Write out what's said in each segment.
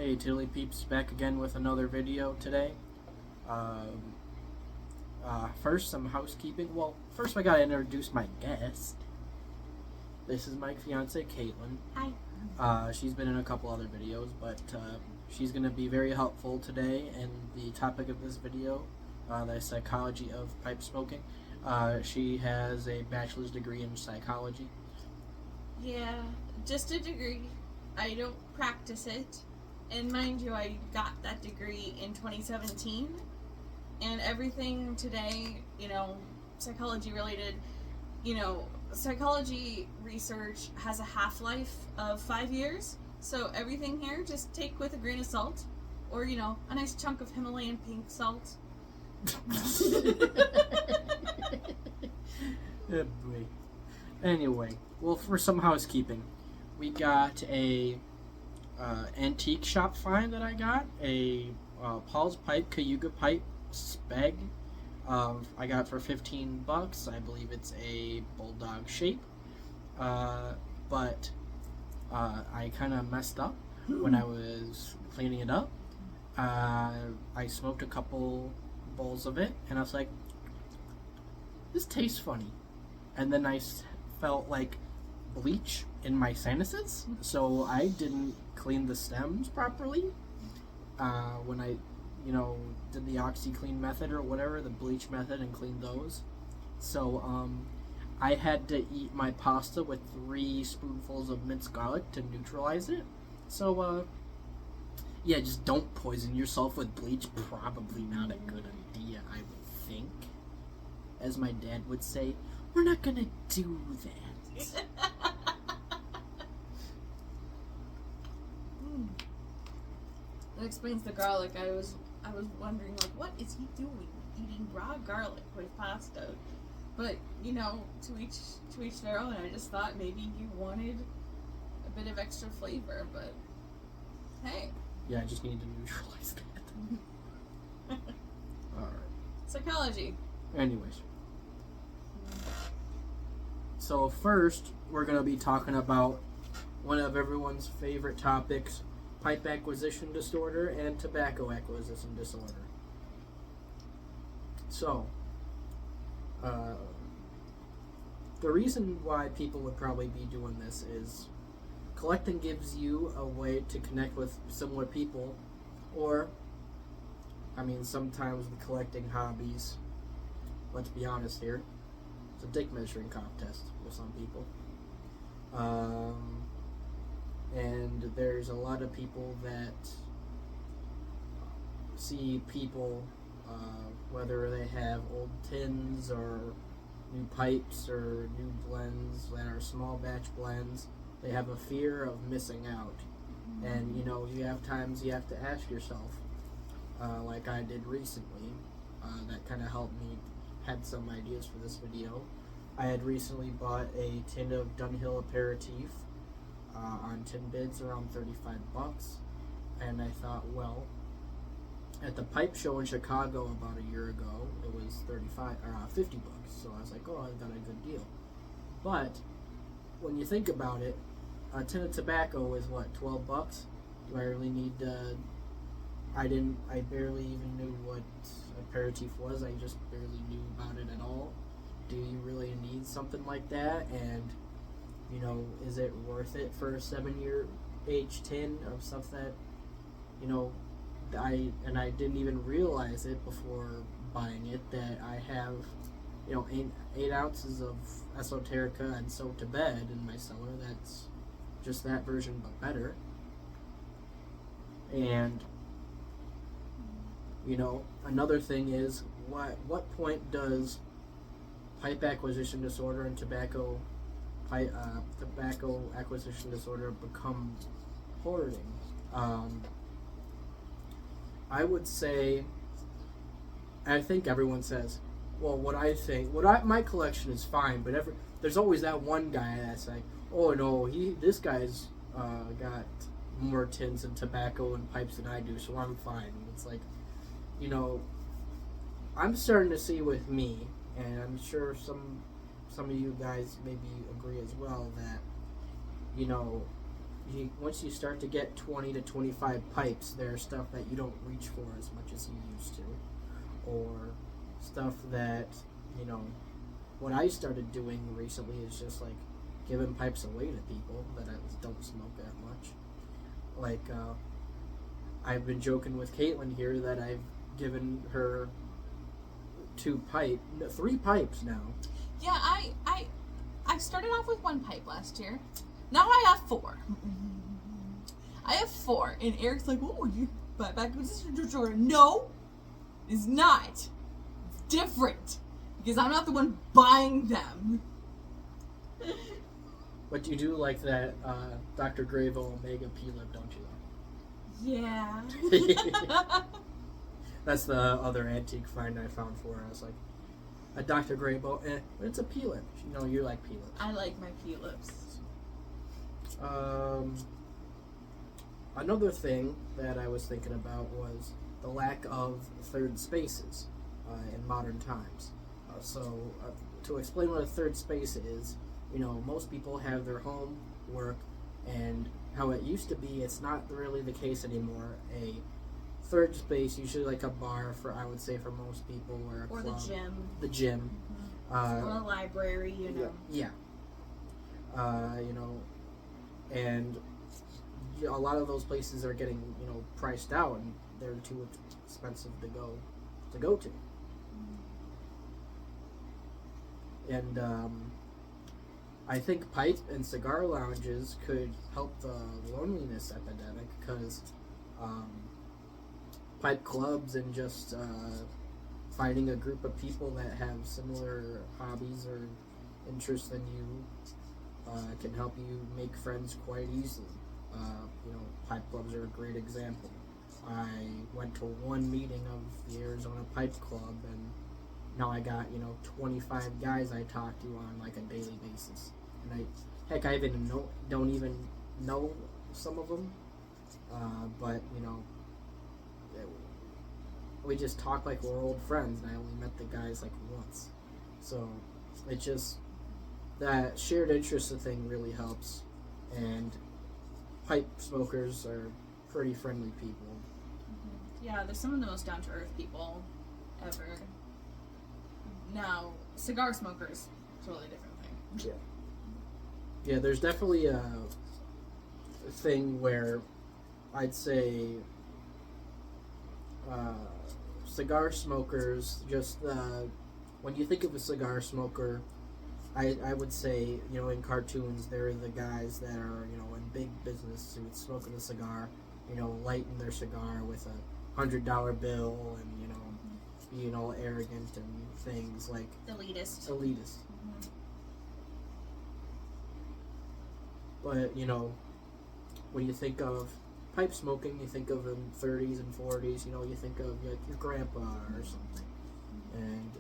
Hey Tilly Peeps, back again with another video today. Um, First, some housekeeping. Well, first I gotta introduce my guest. This is my fiance, Caitlin. Hi. She's been in a couple other videos, but she's gonna be very helpful today. And the topic of this video, the psychology of pipe smoking. She has a bachelor's degree in psychology. Yeah, just a degree. I don't practice it. And mind you, I got that degree in 2017. And everything today, psychology related, psychology research has a half-life of 5 years. So everything here, just take with a grain of salt. Or, a nice chunk of Himalayan pink salt. Oh boy. Anyway, well, for some housekeeping, we got a antique shop find that I got, a Paul's Pipe Cayuga Pipe Speg. I got it for $15. I believe it's a bulldog shape, but I kind of messed up when I was cleaning it up. I smoked a couple bowls of it, and I was like, this tastes funny. And then I felt like bleach in my sinuses, so I didn't clean the stems properly when I, did the OxyClean method or whatever, the bleach method, and cleaned those. So I had to eat my pasta with 3 spoonfuls of minced garlic to neutralize it. So yeah, just don't poison yourself with bleach. Probably not a good idea, I would think. As my dad would say, we're not gonna do that. That explains the garlic. I was wondering, like, what is he doing eating raw garlic with pasta? But to each their own. I just thought maybe you wanted a bit of extra flavor, but hey. Yeah, I just need to neutralize that. Alright. Psychology. Anyways. So first, we're going to be talking about one of everyone's favorite topics, pipe acquisition disorder and tobacco acquisition disorder. So, the reason why people would probably be doing this is collecting gives you a way to connect with similar people, or, sometimes the collecting hobbies, let's be honest here, it's a dick measuring contest with some people. And there's a lot of people that see people, whether they have old tins or new pipes or new blends that are small batch blends, they have a fear of missing out. And you have times you have to ask yourself, like I did recently, that kind of helped me, had some ideas for this video. I had recently bought a tin of Dunhill Aperitif on tin bids around $35, and I thought, well, at the pipe show in Chicago about a year ago, it was $50. So I was like, oh, I got a good deal. But when you think about it, a tin of tobacco is what, $12? Do I really need I barely even knew what aperitif was. I just barely knew about it at all. Do you really need something like that? And is it worth it for a 7-year age tin of stuff that I didn't even realize it before buying it, that I have 8 ounces of Esoterica and Soaked to Bed in my cellar. That's just that version but better. And another thing is, what point does pipe acquisition disorder and tobacco acquisition disorder become hoarding? I would say, I think everyone says, well, my collection is fine, but there's always that one guy that's like, oh no, this guy's got more tins and tobacco and pipes than I do, so I'm fine. It's like, I'm starting to see with me, and I'm sure some of you guys maybe agree as well, that once you start to get 20 to 25 pipes, there's stuff that you don't reach for as much as you used to, or stuff that, you know, what I started doing recently is just like giving pipes away to people that I don't smoke that much. Like, I've been joking with Caitlin here that I've given her 3 pipes now. Yeah, I started off with 1 pipe last year. Now I have 4. I have 4, and Eric's like, "Oh, you buy back this disorder." No, it's not. It's different because I'm not the one buying them. But you do like that Dr. Gravo Omega P-Lip, don't you? Yeah. That's the other antique find I found for her. I was like, a Dr. Gravo, but it's a P-Lip. You know, you like P-Lips. I like my P-Lips. Another thing that I was thinking about was the lack of third spaces in modern times. To explain what a third space is, you know, most people have their home, work, and how it used to be, it's not really the case anymore. A third space, usually like a bar for, I would say, for most people, or a Or club. the gym. Mm-hmm. Or a library, you know. Yeah. You know, and a lot of those places are getting, you know, priced out, and they're too expensive to go to. And I think pipe and cigar lounges could help the loneliness epidemic, because pipe clubs and just finding a group of people that have similar hobbies or interests than you can help you make friends quite easily. You know, pipe clubs are a great example. I went to one meeting of the Arizona Pipe Club, and now I got, you know, 25 guys I talk to on like a daily basis. And I even don't even know some of them, but you know, we just talk like we're old friends, and I only met the guys like once. So it just, that shared interest thing really helps, and pipe smokers are pretty friendly people. Yeah, they're some of the most down-to-earth people ever. Now, cigar smokers, totally different thing. Yeah, there's definitely a thing where I'd say cigar smokers, just when you think of a cigar smoker, I would say, you know, in cartoons, they're the guys that are, you know, in big business suits, smoking a cigar, you know, lighting their cigar with a $100 bill, and, you know, arrogant and things like Elitist. But, you know, when you think of pipe smoking, you think of in 30s and 40s, you know, you think of like your grandpa or something. And,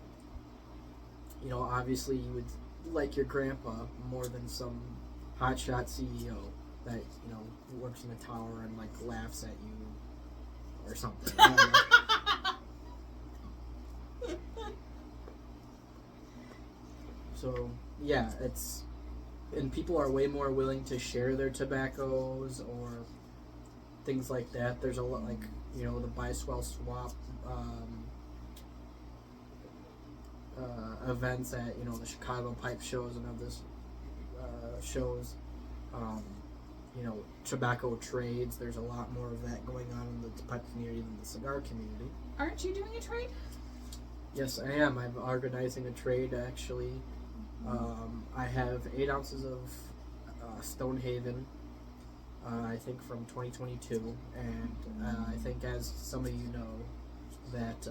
you know, obviously you would like your grandpa more than some hotshot CEO that, you know, works in a tower and like laughs at you or something. So, yeah, and people are way more willing to share their tobaccos or things like that. There's a lot, like, you know, the buy, swell, swap events at, you know, the Chicago pipe shows and other shows. You know, tobacco trades. There's a lot more of that going on in the pipe community than the cigar community. Aren't you doing a trade? Yes, I am. I'm organizing a trade, actually. I have 8 ounces of Stonehaven, I think from 2022, and I think, as some of you know, that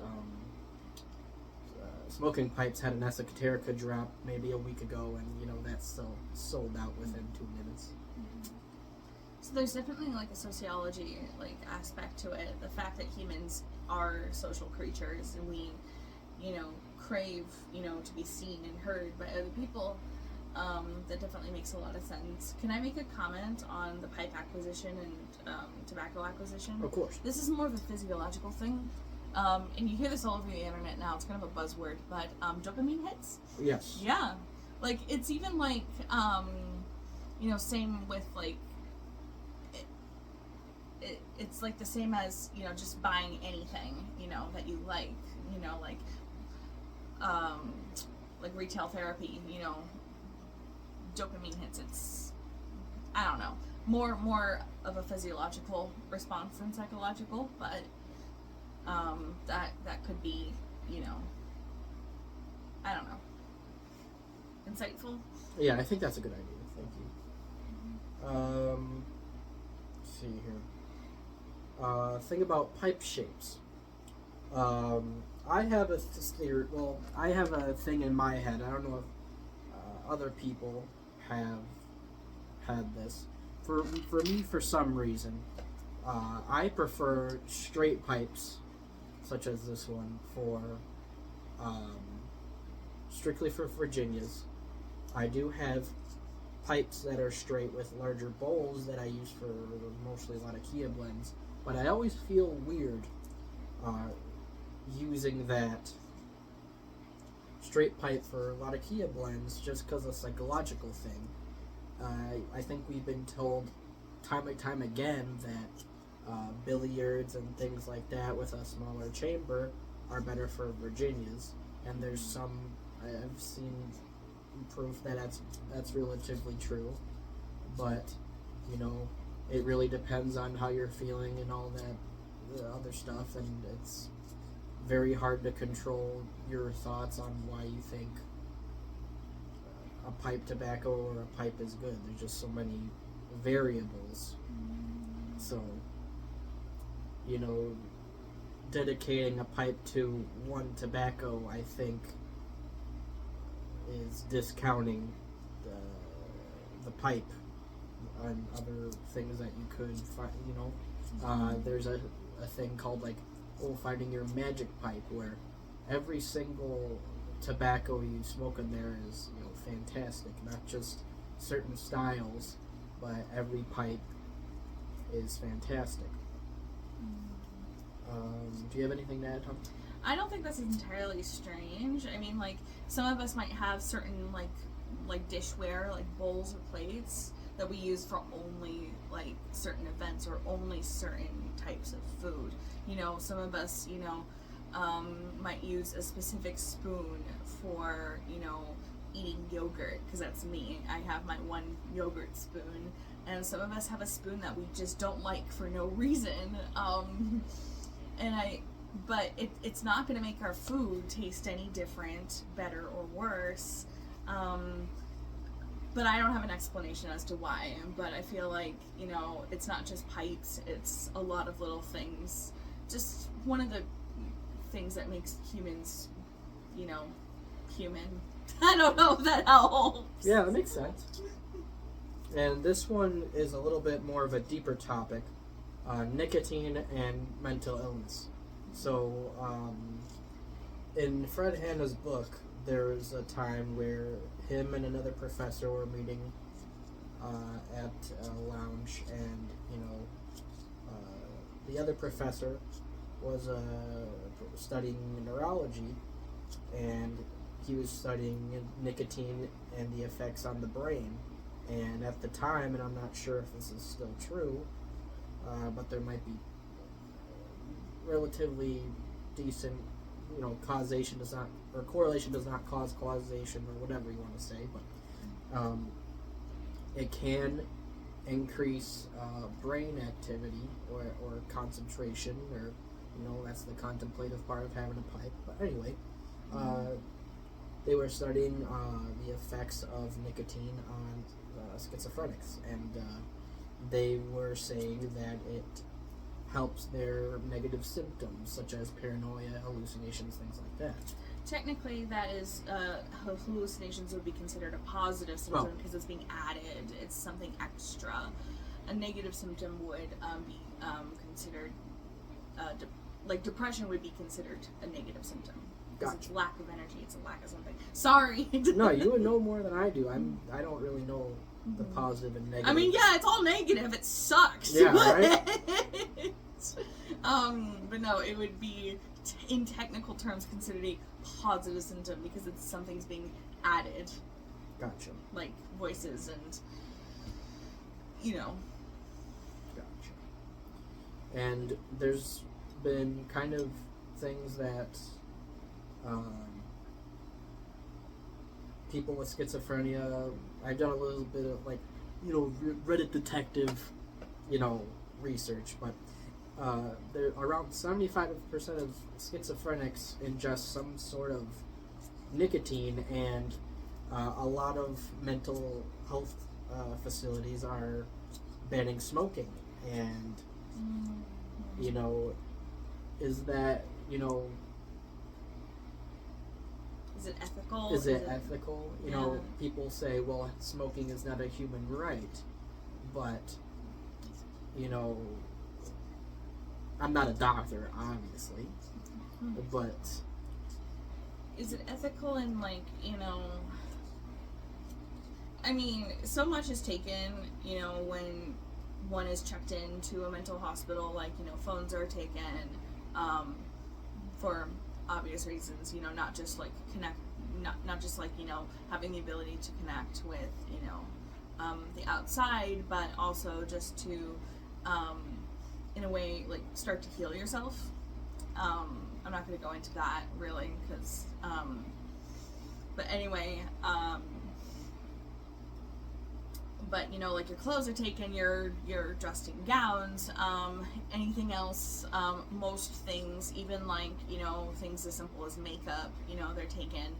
Smoking Pipes had an Esoterica drop maybe a week ago, and, you know, that's still sold out within 2 minutes. So there's definitely like a sociology like aspect to it. The fact that humans are social creatures, and we, you know, crave, you know, to be seen and heard by other people. That definitely makes a lot of sense. Can I make a comment on the pipe acquisition and tobacco acquisition? Of course. This is more of a physiological thing. And you hear this all over the internet now. It's kind of a buzzword, but dopamine hits. Yes. Yeah, like it's even like you know, same with like it's like the same as, you know, just buying anything, you know, that you like, you know, like retail therapy, you know, dopamine hits. It's, I don't know, more of a physiological response than psychological, but that could be, you know, I don't know, insightful. Yeah, I think that's a good idea. Thank you. Let's see here. Thing about pipe shapes. I have a theory. Well, I have a thing in my head. I don't know if other people have had this. For me, for some reason, I prefer straight pipes, such as this one, for strictly for Virginias. I do have pipes that are straight with larger bowls that I use for mostly Latakia blends, but I always feel weird using that straight pipe for Latakia blends just because of a psychological thing. I think we've been told time and time again that billiards and things like that with a smaller chamber are better for Virginias, and there's some, I've seen proof that that's relatively true, but you know, it really depends on how you're feeling and all that other stuff, and it's very hard to control your thoughts on why you think a pipe tobacco or a pipe is good. There's just so many variables. So, you know, dedicating a pipe to one tobacco, I think, is discounting the pipe on other things that you could find. You know, there's a thing called like finding your magic pipe, where every single tobacco you smoke in there is, you know, fantastic. Not just certain styles, but every pipe is fantastic. Do you have anything to add, Tom? I don't think that's entirely strange. I mean, like, some of us might have certain like dishware, like bowls or plates that we use for only like certain events or only certain types of food. You know, some of us, you know, might use a specific spoon for, you know, eating yogurt, because that's me. I have my one yogurt spoon, and some of us have a spoon that we just don't like for no reason. But it's not going to make our food taste any different, better, or worse. But I don't have an explanation as to why. But I feel like, you know, it's not just pipes, it's a lot of little things. Just one of the things that makes humans, you know, human. I don't know if that helps. Yeah, that makes sense. And this one is a little bit more of a deeper topic, nicotine and mental illness. So, in Fred Hanna's book, there was a time where him and another professor were meeting at a lounge, and, you know, the other professor was studying neurology, and he was studying nicotine and the effects on the brain. And at the time, and I'm not sure if this is still true, but there might be relatively decent, you know, causation does not, or correlation does not cause causation, or whatever you want to say, but it can increase brain activity or concentration, or, you know, that's the contemplative part of having a pipe. But anyway, they were studying the effects of nicotine on schizophrenics, and they were saying that it helps their negative symptoms, such as paranoia, hallucinations, things like that. Technically, that is, hallucinations would be considered a positive symptom because it's being added. It's something extra. A negative symptom would be considered, like depression would be considered a negative symptom. Because it's lack of energy, it's a lack of something. Sorry. No, you would know more than I do. I don't really know the positive and negative. I mean, yeah, it's all negative. It sucks. Yeah, right? But no, it would be, in technical terms, considered a positive symptom because it's something's being added. Gotcha. Like voices and, you know. Gotcha. And there's been kind of things that people with schizophrenia, I've done a little bit of like, Reddit detective, research, but there around 75% of schizophrenics ingest some sort of nicotine, and a lot of mental health facilities are banning smoking. And is that Is it ethical? is it ethical? Yeah. People say, well, smoking is not a human right, but I'm not a doctor, obviously, but Is it ethical in I mean, so much is taken, when one is checked into a mental hospital, phones are taken, for obvious reasons, not just not just having the ability to connect with, the outside, but also just to, in a way, start to heal yourself. I'm not going to go into that really, because, but anyway, but your clothes are taken, you're dressed in gowns, anything else, most things, even things as simple as makeup, they're taken.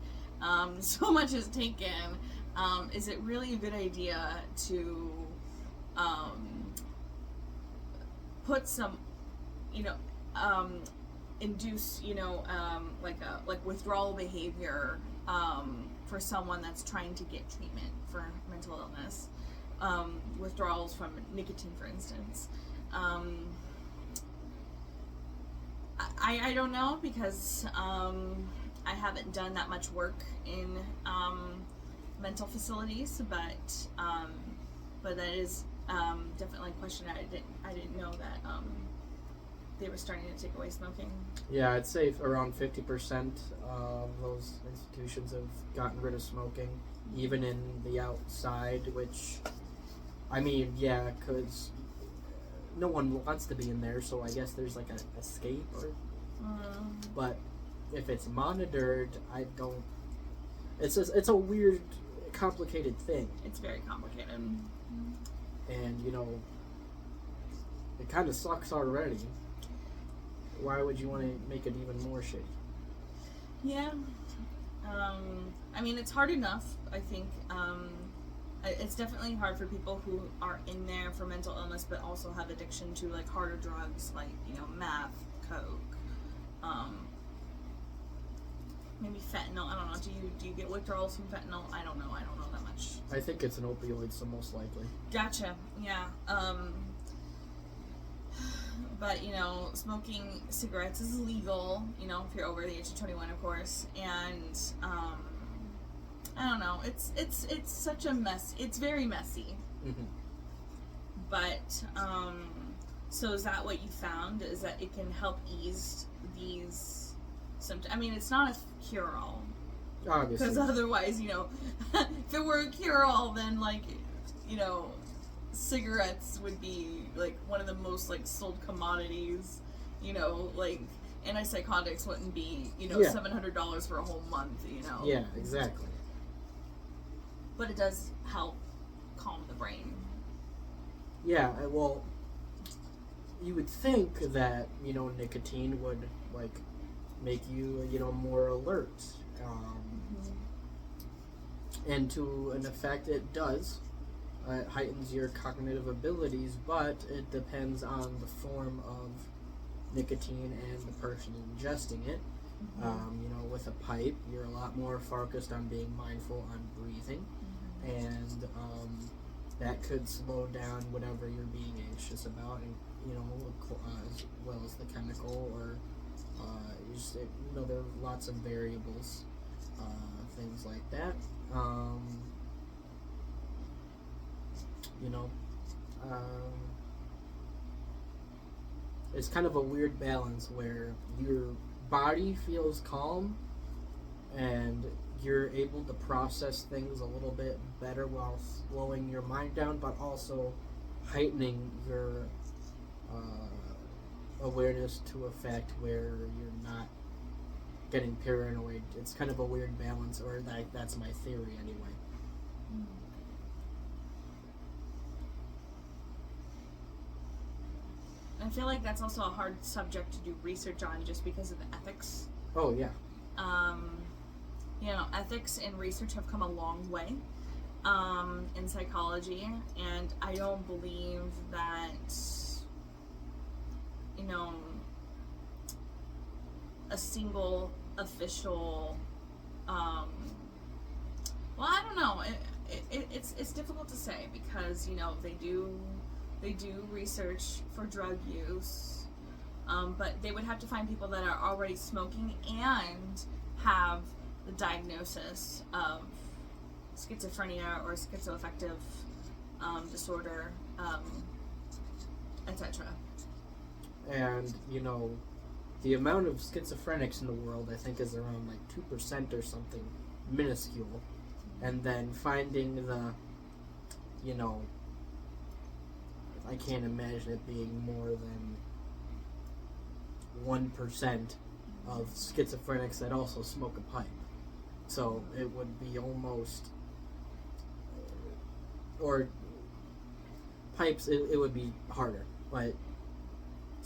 So much is taken. Is it really a good idea to put some, induce, like withdrawal behavior for someone that's trying to get treatment for mental illness? Withdrawals from nicotine, for instance. I don't know, because I haven't done that much work in mental facilities, but that is definitely a question. I didn't know that they were starting to take away smoking. Yeah, I'd say around 50% of those institutions have gotten rid of smoking, even in the outside, which, I mean, yeah, because no one wants to be in there, so I guess there's like an escape, but if it's monitored, I don't, it's a weird, complicated thing. It's very complicated. And, it kind of sucks already. Why would you want to make it even more shitty? Yeah. I mean, it's hard enough, I think. It's definitely hard for people who are in there for mental illness, but also have addiction to harder drugs, meth, coke, maybe fentanyl. I don't know. Do you get withdrawals from fentanyl? I don't know that much. I think it's an opioid, so most likely. Gotcha. Yeah. But smoking cigarettes is illegal. If you're over the age of 21, of course. And I don't know. It's such a mess. It's very messy. Mm-hmm. But so is that what you found? Is that it can help ease these symptoms? I mean, it's not a cure-all. Obviously. Because otherwise, if it were a cure-all, then cigarettes would be one of the most sold commodities. Antipsychotics wouldn't be $700 for a whole month. Yeah, exactly. But it does help calm the brain. Yeah, well, you would think that nicotine would make you more alert, and to an effect it does. It heightens your cognitive abilities, but it depends on the form of nicotine and the person ingesting it. With a pipe, you're a lot more focused on being mindful on breathing, and that could slow down whatever you're being anxious about, and as well as the chemical, or there are lots of variables, things like that. It's kind of a weird balance where your body feels calm and you're able to process things a little bit better while slowing your mind down, but also heightening your awareness to a fact where you're not getting paranoid. It's kind of a weird balance, or that's my theory anyway. I feel like that's also a hard subject to do research on just because of the ethics. Oh, yeah. Ethics and research have come a long way in psychology, and I don't believe that, a single official, I don't know. It's difficult to say because, they do research for drug use, but they would have to find people that are already smoking and have the diagnosis of schizophrenia or schizoaffective disorder, etc. And, the amount of schizophrenics in the world, I think, is around like 2% or something, minuscule. And then finding the, I can't imagine it being more than 1% of schizophrenics that also smoke a pipe. So it would be almost, or pipes, it would be harder, but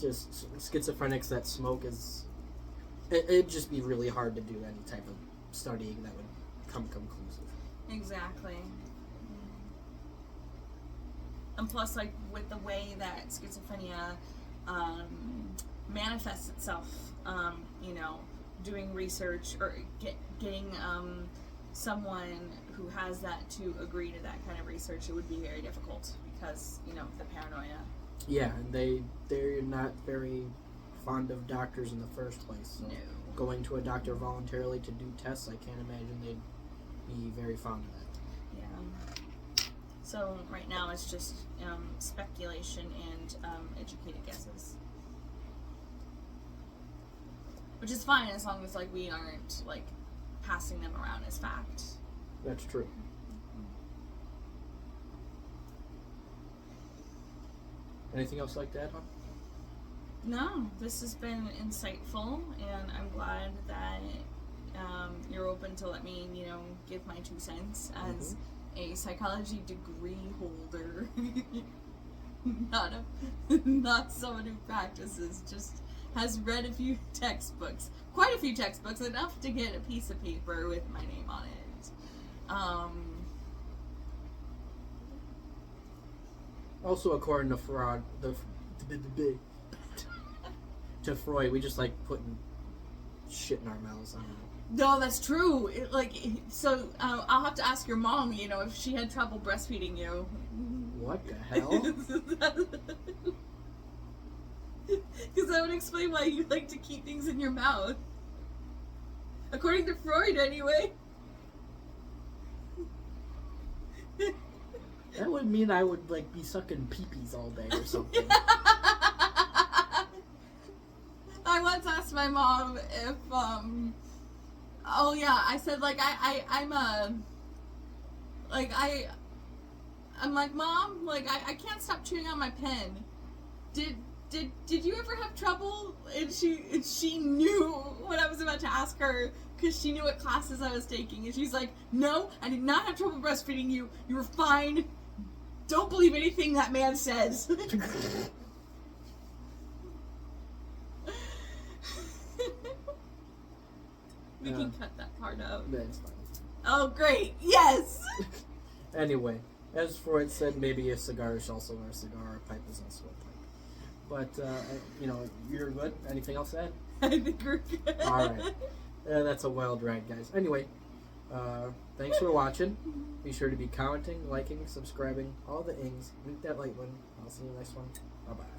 just schizophrenics that smoke it'd just be really hard to do any type of studying that would come conclusive. Exactly. And plus, like, with the way that schizophrenia manifests itself, doing research or getting someone who has that to agree to that kind of research, it would be very difficult because, the paranoia. Yeah, and they're not very fond of doctors in the first place. So No. Going to a doctor voluntarily to do tests, I can't imagine they'd be very fond of that. Yeah. So right now it's just speculation and educated guesses, which is fine as long as we aren't passing them around as fact. That's true. Anything else like that, huh? No, this has been insightful, and I'm glad that you're open to let me, give my 2 cents as a psychology degree holder. Not someone who practices, just has read a few textbooks. Quite a few textbooks, enough to get a piece of paper with my name on it. Also, according to Freud, Freud, we just like putting shit in our mouths. I don't know. No, that's true. I'll have to ask your mom, if she had trouble breastfeeding you. What the hell? Because that would explain why you like to keep things in your mouth. According to Freud, anyway. That would mean I would be sucking pee-pees all day or something. I once asked my mom if I said I'm like, Mom, I can't stop chewing on my pen. Did you ever have trouble? And she knew what I was about to ask her because she knew what classes I was taking, and she's like, no, I did not have trouble breastfeeding you. You were fine. Don't believe anything that man says. We can cut that part out. That's fine. Oh, great. Yes! Anyway, as Freud said, maybe a cigar is also a cigar, a pipe is also a pipe. But, you're good? Anything else to add? I think we're good. Alright. That's a wild ride, guys. Anyway, thanks for watching. Be sure to be commenting, liking, subscribing, all the ings. Hit that like button. I'll see you next one. Bye-bye.